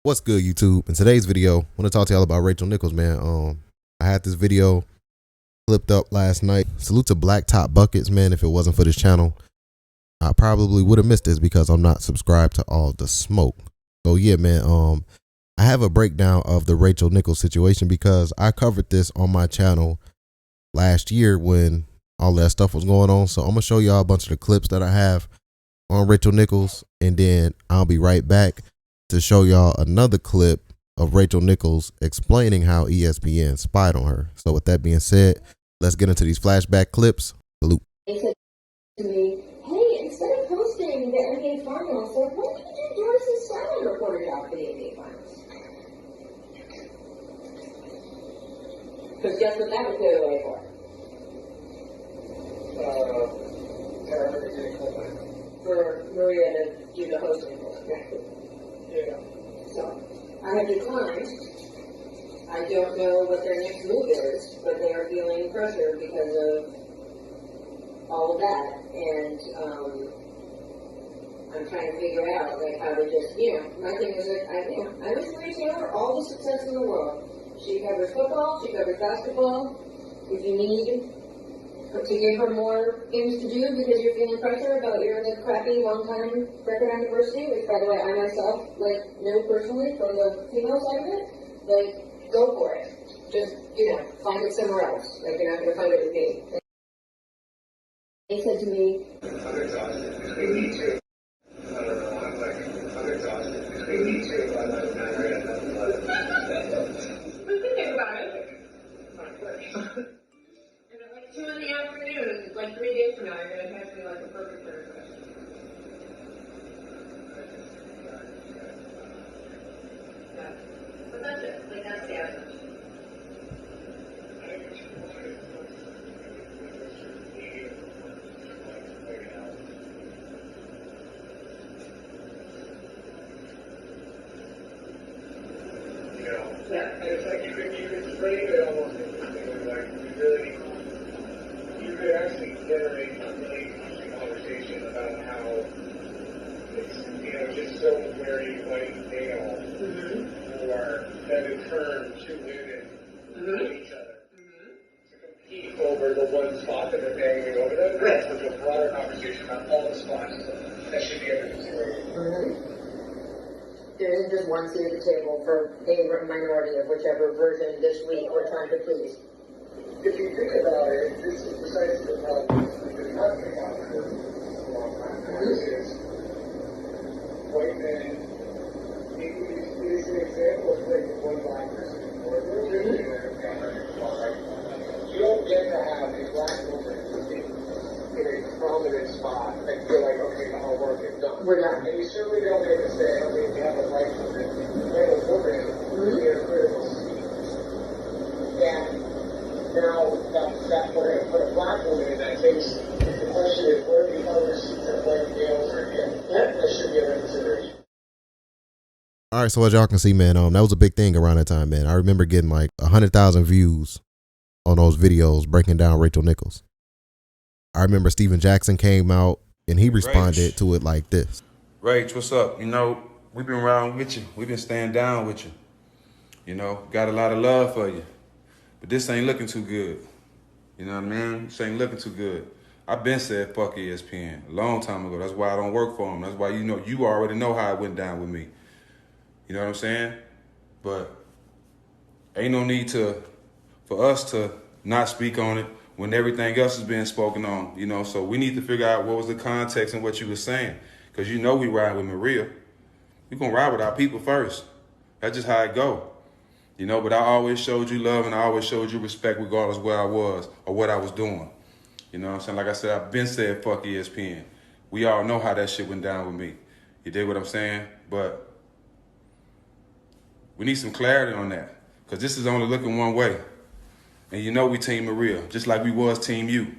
What's good, YouTube? In today's video, I want to talk to y'all about Rachel Nichols, man. I had this video clipped up last night. Salute to Blacktop Buckets, man. If it wasn't for this channel, I probably would have missed this because I'm not subscribed to all the smoke. So yeah, man. I have a breakdown of the Rachel Nichols situation because I covered this on my channel last year when all that stuff was going on. So I'm gonna show y'all a bunch of the clips that I have on Rachel Nichols, and then I'll be right back to show y'all another clip of Rachel Nichols explaining how ESPN spied on her. So with that being said, let's get into these flashback clips. Salute. They said to me, hey, instead of posting the NBA Finals, why don't you do Doris's silent reporter job for the NBA Finals? Because guess what that would clear the way for? For Maria to do the hosting for her. Yeah. So, I have declined. I don't know what their next move is, but they are feeling pressure because of all of that, and I'm trying to figure out like how to just, my thing is that I wish Maria Taylor all the success in the world. She covers football, she covers basketball. If you need to give her more things to do because you're feeling pressure about your crappy long-time record on diversity, which by the way I myself know personally from the female side of it, go for it. Just find it somewhere else. You're not going to find it with me. They said to me, I'm exhausted. Me too. I don't know. I'm exhausted. Me too. I'm not married. We can think about it. And at 2 in the afternoon, 3 days from now, you're going to text me a perfect Thursday. Yeah. But that's it. That's the answer. Yeah, and it's you could frame it almost interestingly, you could actually generate a really interesting conversation about how it's, just so very white male, or that in turn two women with each other to compete over the one spot that they're banging over. That's a broader conversation about all the spots that should be under consideration. There isn't just one seat at the table for a minority of whichever version this week we're trying to please. If you think about it, this is precisely the problem we've been talking about for a long time. This is white men. It is an example of one black person or you don't get to have a black woman in a prominent spot and feel like, okay, the whole work is done. We're done. And you certainly don't get to say, okay, we have a white woman and a woman in a critical seat. And now that we're going to put a black woman in that case, the question is, where do the other seats that white males are in? That should be under consideration. All right, so as y'all can see, man, that was a big thing around that time, man. I remember getting 100,000 views on those videos breaking down Rachel Nichols. I remember Steven Jackson came out and he responded to it like this. Rach, what's up? We've been around with you. We've been staying down with you. Got a lot of love for you. But this ain't looking too good. You know what I mean? This ain't looking too good. I've been said fuck ESPN a long time ago. That's why I don't work for them. That's why you already know how it went down with me. You know what I'm saying? But ain't no need for us to not speak on it when everything else is being spoken on, so we need to figure out what was the context and what you were saying. Because we ride with Maria. We're going to ride with our people first. That's just how it go. But I always showed you love and I always showed you respect regardless where I was or what I was doing. You know what I'm saying? Like I said, I've been said fuck ESPN. We all know how that shit went down with me. You dig what I'm saying? But we need some clarity on that. Because this is only looking one way. And we Team Maria, just like we was Team You.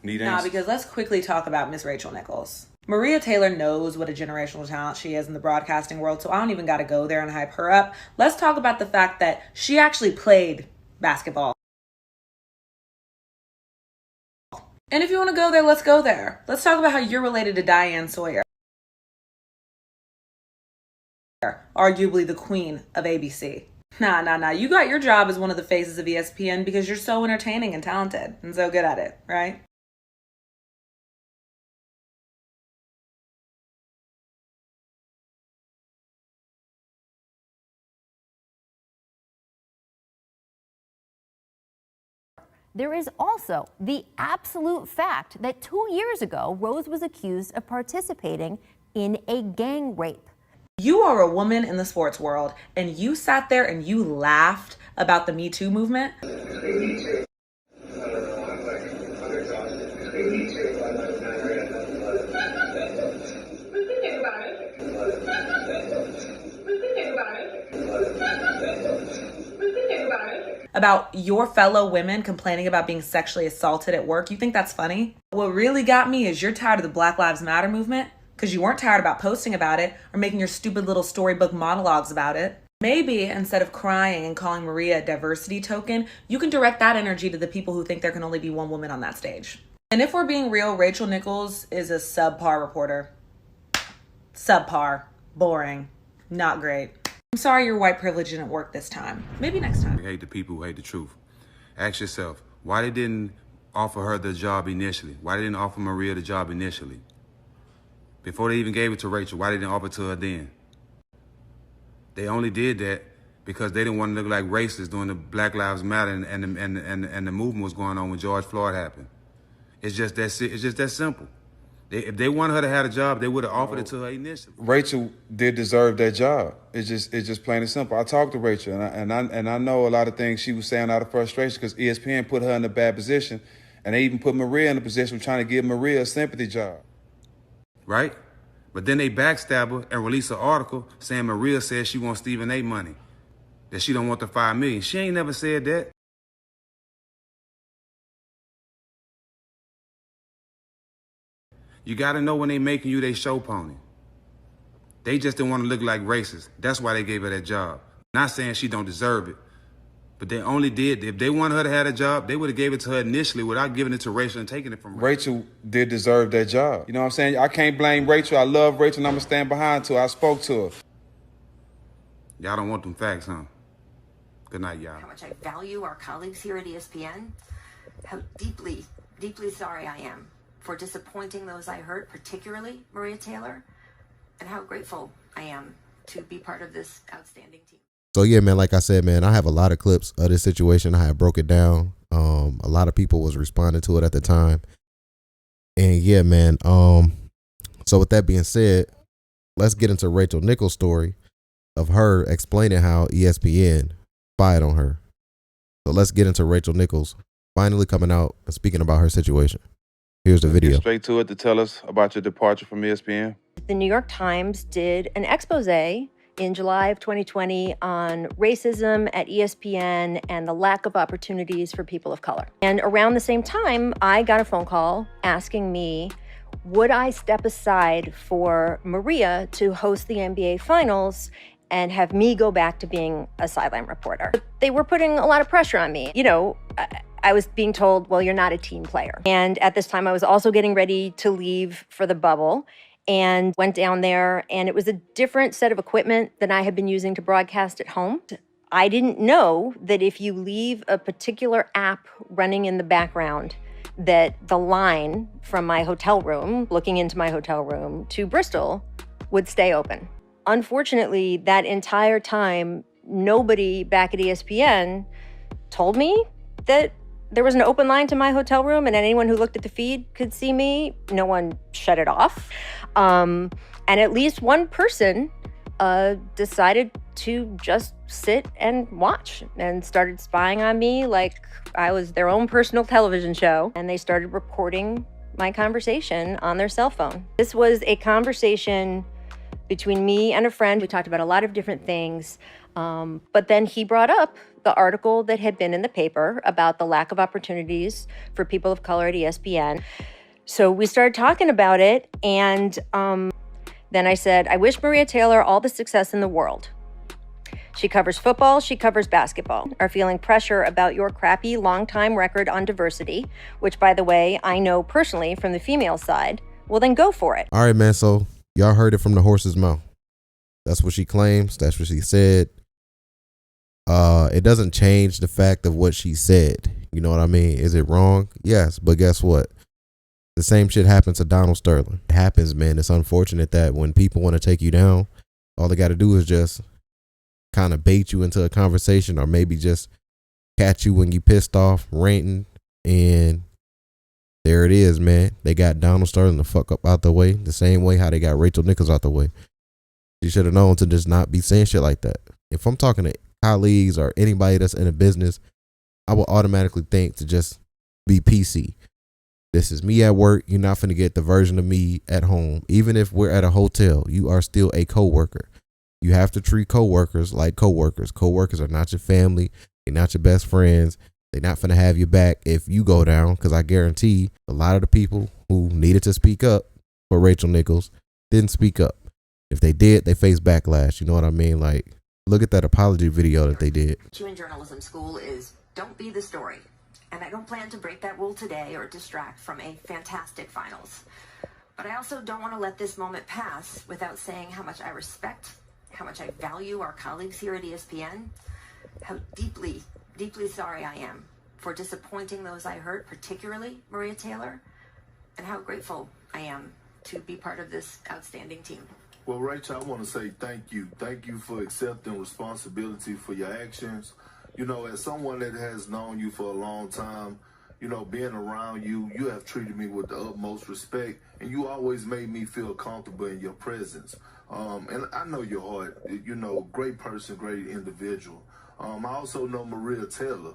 Need answers? Because let's quickly talk about Miss Rachel Nichols. Maria Taylor knows what a generational talent she is in the broadcasting world, so I don't even got to go there and hype her up. Let's talk about the fact that she actually played basketball. And if you want to go there, let's go there. Let's talk about how you're related to Diane Sawyer. arguably the queen of ABC. Nah. You got your job as one of the faces of ESPN because you're so entertaining and talented and so good at it, right? There is also the absolute fact that 2 years ago, Rose was accused of participating in a gang rape. You are a woman in the sports world, and you sat there and you laughed about the Me Too movement. About your fellow women complaining about being sexually assaulted at work. You think that's funny? What really got me is you're tired of the Black Lives Matter movement because you weren't tired about posting about it or making your stupid little storybook monologues about it. Maybe instead of crying and calling Maria a diversity token, you can direct that energy to the people who think there can only be one woman on that stage. And if we're being real, Rachel Nichols is a subpar reporter. Subpar. Boring. Not great. I'm sorry your white privilege didn't work this time. Maybe next time. We hate the people who hate the truth. Ask yourself, why they didn't offer her the job initially? Why they didn't offer Maria the job initially? Before they even gave it to Rachel, why they didn't offer it to her then? They only did that because they didn't want to look like racists during the Black Lives Matter and the movement was going on when George Floyd happened. It's just that simple. If they wanted her to have a job, they would have offered it to her initially. Rachel did deserve that job. It's just plain and simple. I talked to Rachel, and I know a lot of things she was saying out of frustration because ESPN put her in a bad position, and they even put Maria in a position of trying to give Maria a sympathy job. Right? But then they backstab her and release an article saying Maria says she wants Stephen A. money, that she don't want the $5 million. She ain't never said that. You got to know when they making you they show pony. They just didn't want to look like racists. That's why they gave her that job. Not saying she don't deserve it, but they only did. If they wanted her to have a job, they would have gave it to her initially without giving it to Rachel and taking it from her. Rachel did deserve that job. You know what I'm saying? I can't blame Rachel. I love Rachel and I'm going to stand behind her. I spoke to her. Y'all don't want them facts, huh? Good night, y'all. How much I value our colleagues here at ESPN. How deeply, deeply sorry I am for disappointing those I hurt, particularly Maria Taylor, and how grateful I am to be part of this outstanding team. So yeah, man, like I said, man, I have a lot of clips of this situation. I have broke it down. A lot of people was responding to it at the time. And yeah, man, so with that being said, let's get into Rachel Nichols' story of her explaining how ESPN spied on her. So let's get into Rachel Nichols finally coming out and speaking about her situation. Here's the video. Get straight to it to tell us about your departure from ESPN. The New York Times did an expose in July of 2020 on racism at ESPN and the lack of opportunities for people of color. And around the same time, I got a phone call asking me, would I step aside for Maria to host the NBA Finals and have me go back to being a sideline reporter? They were putting a lot of pressure on me. You know, I was being told, well, you're not a team player. And at this time, I was also getting ready to leave for the bubble and went down there, and it was a different set of equipment than I had been using to broadcast at home. I didn't know that if you leave a particular app running in the background, that the line from my hotel room, looking into my hotel room, to Bristol would stay open. Unfortunately, that entire time, nobody back at ESPN told me that there was an open line to my hotel room and anyone who looked at the feed could see me. No one shut it off. And at least one person decided to just sit and watch and started spying on me like I was their own personal television show. And they started recording my conversation on their cell phone. This was a conversation between me and a friend. We talked about a lot of different things. But then he brought up the article that had been in the paper about the lack of opportunities for people of color at ESPN. So we started talking about it, and then I said, I wish Maria Taylor all the success in the world. She covers football, she covers basketball. Are feeling pressure about your crappy long-time record on diversity, which, by the way, I know personally from the female side. Well, then go for it. All right, man, so y'all heard it from the horse's mouth. That's what she claims. That's what she said. It doesn't change the fact of what she said. You know what I mean? Is it wrong? Yes, but guess what? The same shit happens to Donald Sterling. It happens, man. It's unfortunate that when people want to take you down, all they got to do is just kind of bait you into a conversation, or maybe just catch you when you pissed off, ranting, and there it is, man. They got Donald Sterling the fuck up out the way, the same way how they got Rachel Nichols out the way. She should have known to just not be saying shit like that. If I'm talking to colleagues or anybody that's in a business, I will automatically think to just be PC. This is me at work. You're not finna get the version of me at home. Even if we're at a hotel, you are still a coworker. You have to treat coworkers like coworkers. Coworkers are not your family. They're not your best friends. They're not finna have your back if you go down, because I guarantee a lot of the people who needed to speak up for Rachel Nichols didn't speak up. If they did, they faced backlash. You know what I mean? Like, look at that apology video that they did. In journalism school is don't be the story. And I don't plan to break that rule today or distract from a fantastic finals. But I also don't want to let this moment pass without saying how much I respect, how much I value our colleagues here at ESPN, how deeply, deeply sorry I am for disappointing those I hurt, particularly Maria Taylor, and how grateful I am to be part of this outstanding team. Well, Rachel, I want to say thank you. Thank you for accepting responsibility for your actions. You know, as someone that has known you for a long time, you know, being around you, you have treated me with the utmost respect, and you always made me feel comfortable in your presence. And I know your heart, you know, great person, great individual. I also know Maria Taylor,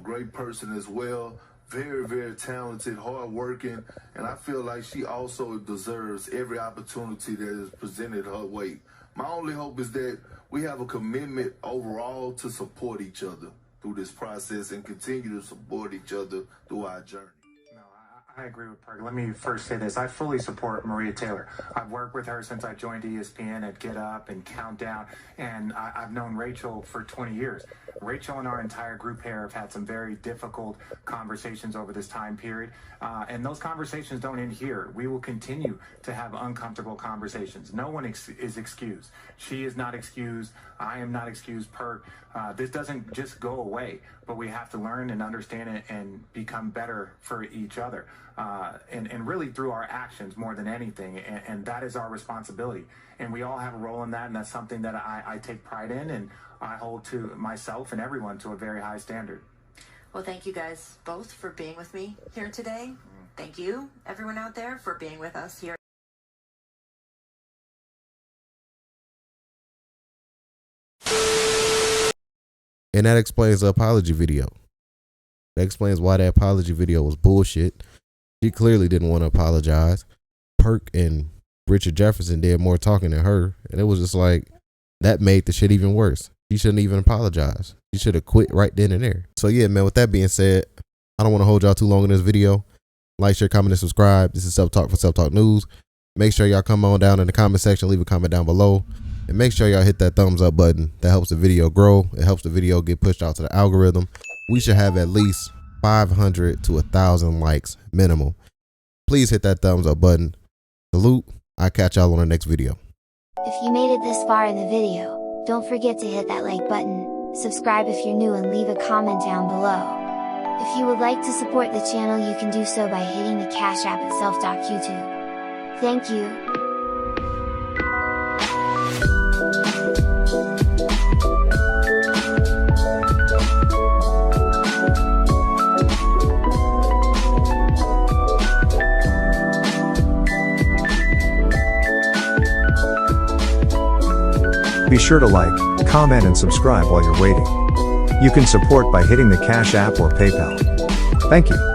great person as well, very, very talented, hardworking, and I feel like she also deserves every opportunity that is presented her way. My only hope is that we have a commitment overall to support each other through this process and continue to support each other through our journey. I agree with Perk. Let me first say this. I fully support Maria Taylor. I've worked with her since I joined ESPN at Get Up and Countdown, and I've known Rachel for 20 years. Rachel and our entire group here have had some very difficult conversations over this time period, and those conversations don't end here. We will continue to have uncomfortable conversations. No one is excused. She is not excused. I am not excused. Perk. This doesn't just go away, but we have to learn and understand it and become better for each other. And really through our actions more than anything, and that is our responsibility, and we all have a role in that, and that's something that I take pride in, and I hold to myself and everyone to a very high standard. Well, thank you guys both for being with me here today. Thank you, everyone out there, for being with us here. And that explains the apology video. That explains why that apology video was bullshit. She clearly didn't want to apologize. Perk and Richard Jefferson did more talking than her. And it was just like, that made the shit even worse. She shouldn't even apologize. She should have quit right then and there. So yeah, man, with that being said, I don't want to hold y'all too long in this video. Like, share, comment, and subscribe. This is Self Talk for Self Talk News. Make sure y'all come on down in the comment section, leave a comment down below. And make sure y'all hit that thumbs up button. That helps the video grow. It helps the video get pushed out to the algorithm. We should have at least 500 to 1,000 likes minimum. Please hit that thumbs up button. Salute. I'll catch y'all on the next video. If you made it this far in the video, don't forget to hit that like button, subscribe if you're new, and leave a comment down below. If you would like to support the channel, you can do so by hitting the Cash App at self.youtube. Thank you. Be sure to like, comment and subscribe while you're waiting. You can support by hitting the Cash App or PayPal. Thank you.